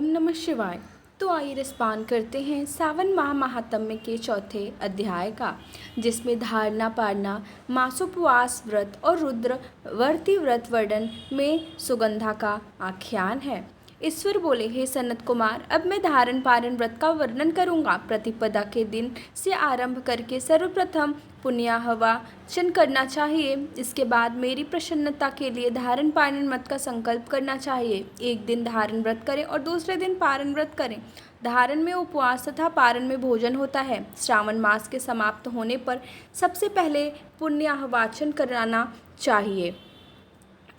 ओम नमः शिवाय। तो आइए रिस्पान करते हैं सावन माह महात्म्य के चौथे अध्याय का, जिसमें धारणा पारना, मासोपवास व्रत और रुद्रवर्ती व्रत वर्णन में सुगंधा का आख्यान है। ईश्वर बोले, हे सनत कुमार, अब मैं धारण पारण व्रत का वर्णन करूंगा। प्रतिपदा के दिन से आरंभ करके सर्वप्रथम पुण्याहवाचन करना चाहिए। इसके बाद मेरी प्रसन्नता के लिए धारण पारण व्रत का संकल्प करना चाहिए। एक दिन धारण व्रत करें और दूसरे दिन पारण व्रत करें। धारण में उपवास तथा पारण में भोजन होता है। श्रावण मास के समाप्त होने पर सबसे पहले पुण्याहवाचन कराना चाहिए।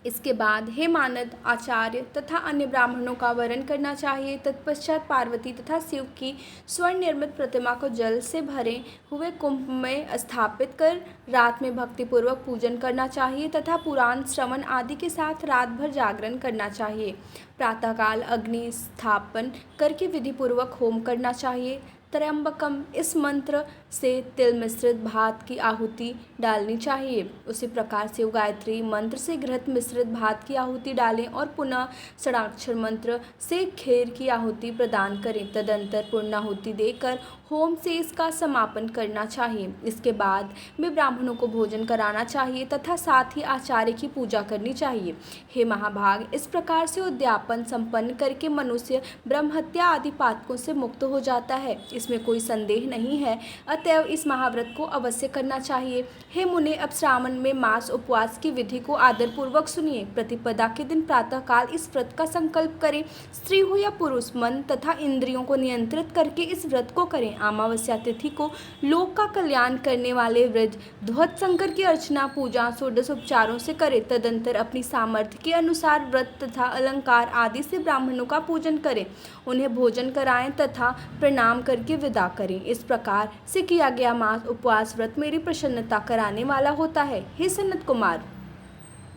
इसके बाद हे मानद, आचार्य तथा अन्य ब्राह्मणों का वरण करना चाहिए। तत्पश्चात पार्वती तथा शिव की स्वर्ण निर्मित प्रतिमा को जल से भरे हुए कुंभ में स्थापित कर रात में भक्तिपूर्वक पूजन करना चाहिए तथा पुराण श्रवण आदि के साथ रात भर जागरण करना चाहिए। प्रातःकाल अग्नि स्थापन करके विधिपूर्वक होम करना चाहिए। त्र्यंबकम इस मंत्र से तिल मिश्रित भात की आहुति डालनी चाहिए। उसी प्रकार शिव गायत्री मंत्र से घृत मिश्रित भात की आहुति डालें और पुनः षडाक्षर मंत्र से खीर की आहुति प्रदान करें। तदंतर पूर्णाहुति देकर होम से इसका समापन करना चाहिए। इसके बाद में ब्राह्मणों को भोजन कराना चाहिए तथा साथ ही आचार्य की पूजा करनी चाहिए। हे महाभाग, इस प्रकार से उद्यापन संपन्न करके मनुष्य ब्रह्महत्या आदि पातकों से मुक्त हो जाता है, इसमें कोई संदेह नहीं है। अतएव इस महाव्रत को अवश्य करना चाहिए। हे मुने, अब श्रावण में मास उपवास की विधि को आदरपूर्वक सुनिए। प्रतिपदा के दिन प्रातःकाल इस व्रत का संकल्प करें। स्त्री हो या पुरुष, मन तथा इंद्रियों को नियंत्रित करके इस व्रत को करें। अमावस्या तिथि को लोक का कल्याण करने वाले वृद्ध ध्वज शंकर की अर्चना पूजा षोडश उपचारों से करें। तदंतर अपनी सामर्थ्य के अनुसार व्रत तथा अलंकार आदि से ब्राह्मणों का पूजन करें, उन्हें भोजन कराएं तथा प्रणाम करके विदा करें। इस प्रकार से किया गया मास उपवास व्रत मेरी प्रसन्नता कराने वाला होता है। हे सनत कुमार,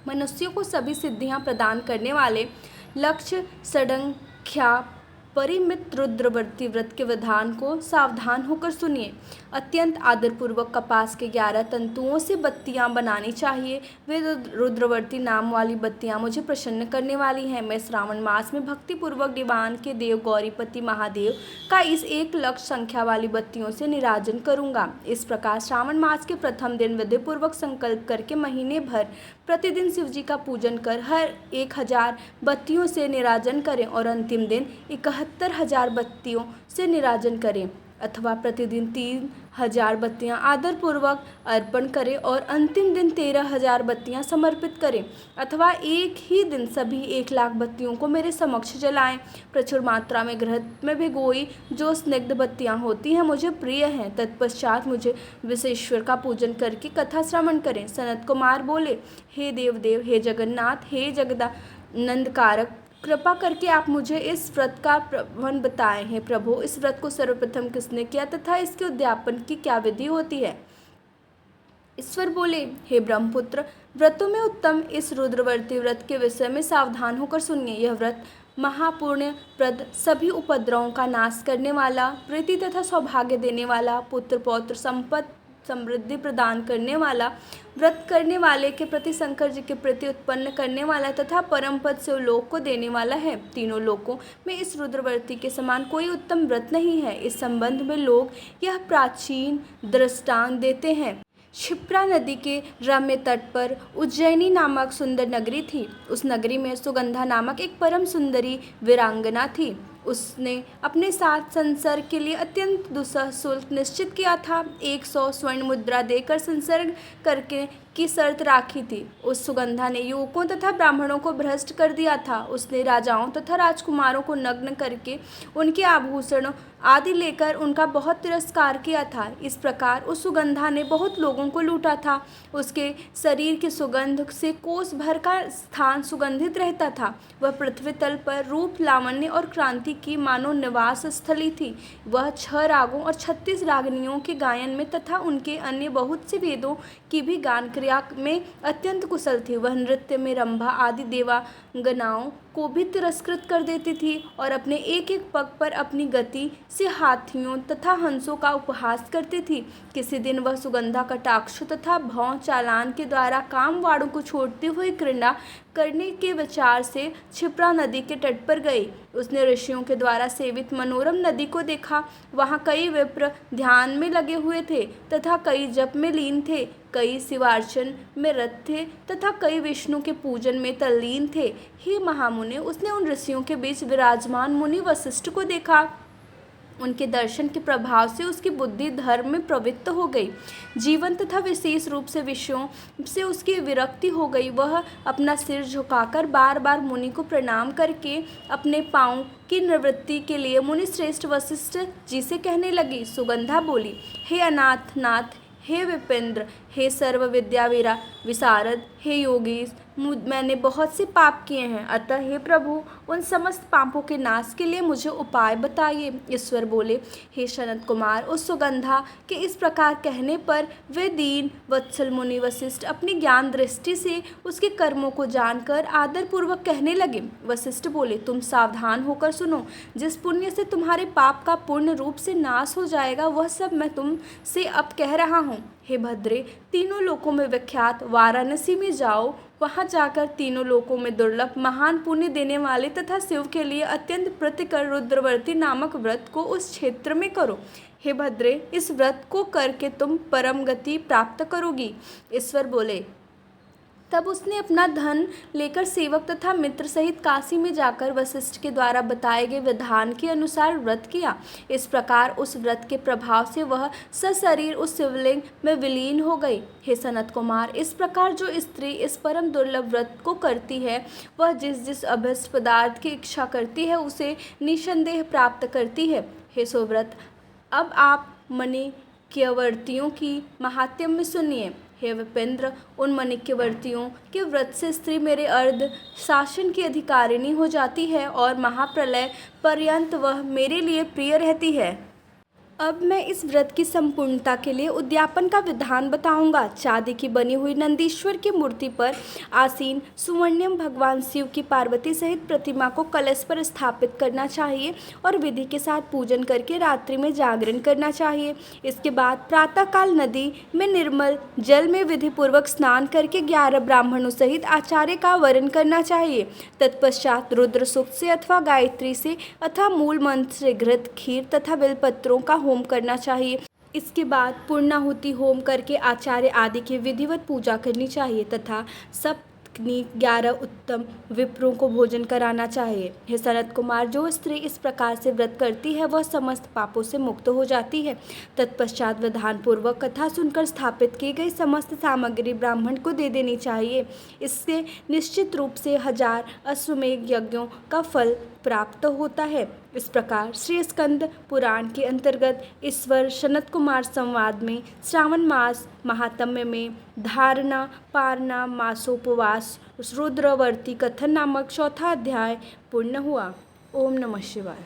मनुष्यों को सभी सिद्धियां प्रदान करने वाले लक्ष्य षडंख्या परिमित रुद्रवर्ती व्रत के विधान को सावधान होकर सुनिए। अत्यंत आदरपूर्वक कपास के 11 तंतुओं से बत्तियां बनानी चाहिए। वे रुद्रवर्ती नाम वाली बत्तियां मुझे प्रसन्न करने वाली हैं। मैं श्रावण मास में भक्तिपूर्वक दीवान के देव गौरीपति महादेव का इस 1 लाख संख्या वाली बत्तियों से निराजन करूंगा। इस प्रकार श्रावण मास के प्रथम दिन विधिपूर्वक संकल्प करके महीने भर प्रतिदिन शिव जी का पूजन कर हर 1000 बत्तियों से निराजन करें और अंतिम दिन 71,000 बत्तियों से निराजन करें, अथवा प्रतिदिन 3000 बत्तियां आदरपूर्वक अर्पण करें और अंतिम दिन 13,000 बत्तियां समर्पित करें, अथवा एक ही दिन सभी 1 लाख बत्तियों को मेरे समक्ष जलाएं। प्रचुर मात्रा में घृत में भिगोई जो स्निग्ध बत्तियां होती हैं मुझे प्रिय हैं। तत्पश्चात मुझे विश्वेश्वर का पूजन करके कथा श्रवण करें। सनत कुमार बोले, हे देवदेव, हे जगन्नाथ, हे जगदानंदकारक, कृपा करके आप मुझे इस व्रत का प्रबंध बताएं। हैं प्रभु, इस व्रत को सर्वप्रथम किसने किया तथा इसके उद्यापन की क्या विधि होती है? ईश्वर बोले, हे ब्रह्मपुत्र, व्रतों में उत्तम इस रुद्रवर्ती व्रत के विषय में सावधान होकर सुनिए। यह व्रत महापुण्य प्रद, सभी उपद्रवों का नाश करने वाला, प्रीति तथा सौभाग्य देने वाला, पुत्र पौत्र संपत्ति समृद्धि प्रदान करने वाला, व्रत करने वाले के प्रति शंकर जी के प्रति उत्पन्न करने वाला तथा परम पद से लोक को देने वाला है। तीनों लोकों में इस रुद्रवर्ती के समान कोई उत्तम व्रत नहीं है। इस संबंध में लोग यह प्राचीन दृष्टांत देते हैं। क्षिप्रा नदी के रम्य तट पर उज्जैनी नामक सुंदर नगरी थी। उस नगरी में सुगंधा नामक एक परम सुंदरी वीरांगना थी। उसने अपने साथ संसर्ग के लिए अत्यंत दुस्सह शुल्क निश्चित किया था। 100 स्वर्ण मुद्रा देकर संसर्ग करके की शर्त राखी थी। उस सुगंधा ने युवकों तथा ब्राह्मणों को भ्रष्ट कर दिया था। उसने राजाओं तथा राजकुमारों को नग्न करके उनके आभूषण आदि लेकर उनका बहुत तिरस्कार किया था। इस प्रकार उस सुगंधा ने बहुत लोगों को लूटा था। उसके शरीर की सुगंध से कोस भर का स्थान सुगंधित रहता था। वह पृथ्वी तल पर रूप, लावण्य और क्रांति की मानो निवास स्थली थी। वह 6 रागों और 36 रागनियों के गायन में तथा उनके अन्य बहुत से वेदों की भी गान क्रिया में अत्यंत कुशल थी। वह नृत्य में रंभा आदि देवांगनाओं को भी तिरस्कृत कर देती थी और अपने एक एक पग पर अपनी गति से हाथियों तथा हंसों का उपहास करती थी। किसी दिन वह सुगंधा कटाक्ष तथा भौं चालान के द्वारा काम वाणों को छोड़ते हुए क्रीड़ा करने के विचार से क्षिप्रा नदी के तट पर गई। उसने ऋषियों के द्वारा सेवित मनोरम नदी को देखा। वहाँ कई विप्र ध्यान में लगे हुए थे तथा कई जप में लीन थे, कई शिवार्चन में रत थे तथा कई विष्णु के पूजन में तल्लीन थे। हे महामुनि, उसने उन ऋषियों के बीच विराजमान मुनि वशिष्ठ को देखा। उनके दर्शन के प्रभाव से उसकी बुद्धि धर्म में प्रवृत्त हो गई। जीवन तथा विशेष रूप से विषयों से उसकी विरक्ति हो गई। वह अपना सिर झुकाकर बार बार मुनि को प्रणाम करके अपने पाँव की निवृत्ति के लिए मुनि श्रेष्ठ वशिष्ठ जी से कहने लगी। सुगंधा बोली, हे अनाथ नाथ, हे विपेंद्र, हे सर्व विद्या विशारद, हे योगीश, मैंने बहुत से पाप किए हैं, अतः हे प्रभु उन समस्त पापों के नाश के लिए मुझे उपाय बताइए। ईश्वर बोले, हे सनत कुमार, उस सुगंधा के इस प्रकार कहने पर वे दीन वत्सल मुनि वशिष्ठ अपनी ज्ञान दृष्टि से उसके कर्मों को जानकर आदरपूर्वक कहने लगे। वशिष्ठ बोले, तुम सावधान होकर सुनो। जिस पुण्य से तुम्हारे पाप का पूर्ण रूप से नाश हो जाएगा वह सब मैं तुम से अब कह रहा हूँ। हे भद्रे, तीनों लोकों में विख्यात वाराणसी में जाओ। वहाँ जाकर तीनों लोकों में दुर्लभ महान पुण्य देने वाले तथा शिव के लिए अत्यंत प्रीतिकर रुद्रवर्ती नामक व्रत को उस क्षेत्र में करो। हे भद्रे, इस व्रत को करके तुम परम गति प्राप्त करोगी। ईश्वर बोले, तब उसने अपना धन लेकर सेवक तथा मित्र सहित काशी में जाकर वशिष्ठ के द्वारा बताए गए विधान के अनुसार व्रत किया। इस प्रकार उस व्रत के प्रभाव से वह सशरीर उस शिवलिंग में विलीन हो गई। हे सनत कुमार, इस प्रकार जो स्त्री इस परम दुर्लभ व्रत को करती है वह जिस जिस अभीष्ट पदार्थ की इच्छा करती है उसे निसंदेह प्राप्त करती है। हे सुव्रत, अब आप मणिक्यवर्तियों की महात्म्य में सुनिए। हे विपेंद्र, उन मणिक्यवर्तियों के व्रत से स्त्री मेरे अर्ध शासन की अधिकारिणी हो जाती है और महाप्रलय पर्यंत वह मेरे लिए प्रिय रहती है। अब मैं इस व्रत की संपूर्णता के लिए उद्यापन का विधान बताऊंगा। चांदी की बनी हुई नंदीश्वर की मूर्ति पर आसीन सुवर्णिम भगवान शिव की पार्वती सहित प्रतिमा को कलश पर स्थापित करना चाहिए और विधि के साथ पूजन करके रात्रि में जागरण करना चाहिए। इसके बाद प्रातःकाल नदी में निर्मल जल में विधि पूर्वक स्नान करके 11 ब्राह्मणों सहित आचार्य का वरण करना चाहिए। तत्पश्चात रुद्र सूक्त से अथवा गायत्री से अथवा मूल मंत्र से घृत, खीर तथा बेलपत्रों का होम करना चाहिए। इसके बाद पूर्णाहुति होम करके आचार्य आदि की विधिवत पूजा करनी चाहिए तथा सब 11 उत्तम विप्रों को भोजन कराना चाहिए। हे सनत कुमार, जो स्त्री इस प्रकार से व्रत करती है वह समस्त पापों से मुक्त हो जाती है। तत्पश्चात विधान पूर्वक कथा सुनकर स्थापित की गई समस्त सामग्री ब्राह्मण को दे देनी चाहिए। इससे निश्चित रूप से 1000 अश्वमेध यज्ञों का फल प्राप्त होता है। इस प्रकार श्री स्कंद पुराण के अंतर्गत ईश्वर सनत कुमार संवाद में श्रावण मास महात्म्य में धारणा पारना मासोपवास रुद्रवर्ती कथन नामक चौथा अध्याय पूर्ण हुआ। ओम नमः शिवाय।